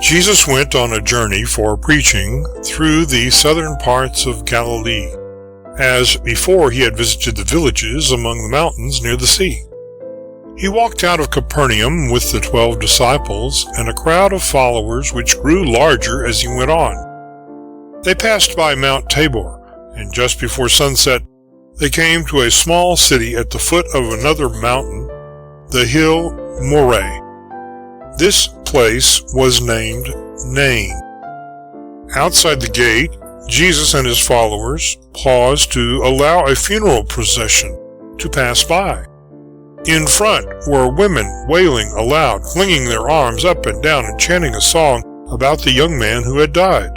Jesus went on a journey for preaching through the southern parts of Galilee. As before, he had visited the villages among the mountains near the sea. He walked out of Capernaum with the 12 disciples and a crowd of followers which grew larger as he went on. They passed by Mount Tabor, and just before sunset they came to a small city at the foot of another mountain, the hill Moreh. This place was named Nain. Outside the gate, Jesus and his followers paused to allow a funeral procession to pass by. In front were women wailing aloud, flinging their arms up and down and chanting a song about the young man who had died.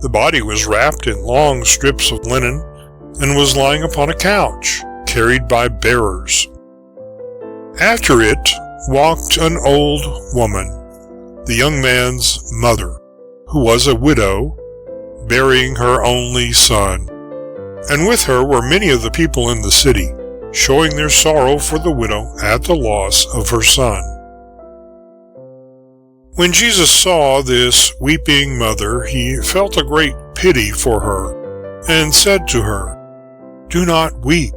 The body was wrapped in long strips of linen and was lying upon a couch, carried by bearers. After it walked an old woman, the young man's mother, who was a widow, burying her only son. And with her were many of the people in the city, showing their sorrow for the widow at the loss of her son. When Jesus saw this weeping mother, he felt a great pity for her, and said to her, "Do not weep."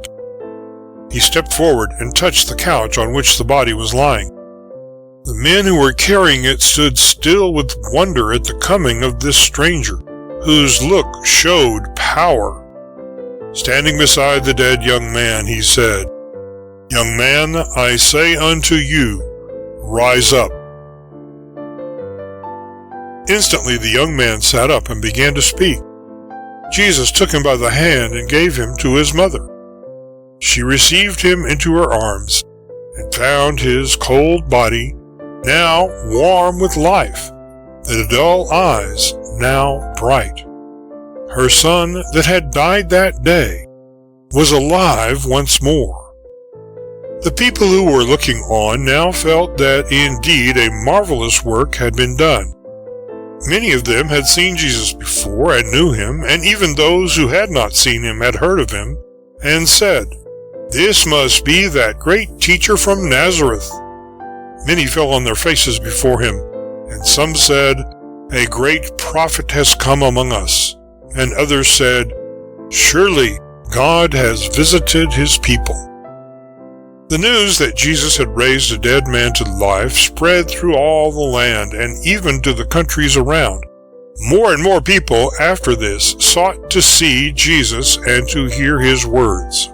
He stepped forward and touched the couch on which the body was lying. The men who were carrying it stood still with wonder at the coming of this stranger, whose look showed power. Standing beside the dead young man, he said, "Young man, I say unto you, rise up." Instantly the young man sat up and began to speak. Jesus took him by the hand and gave him to his mother. She received him into her arms and found his cold body now warm with life, the dull eyes now bright. Her son that had died that day was alive once more. The people who were looking on now felt that indeed a marvelous work had been done. Many of them had seen Jesus before and knew him, and even those who had not seen him had heard of him, and said, "This must be that great teacher from Nazareth." Many fell on their faces before him, and some said, "A great prophet has come among us," and others said, "Surely God has visited his people." The news that Jesus had raised a dead man to life spread through all the land and even to the countries around. More and more people after this sought to see Jesus and to hear his words.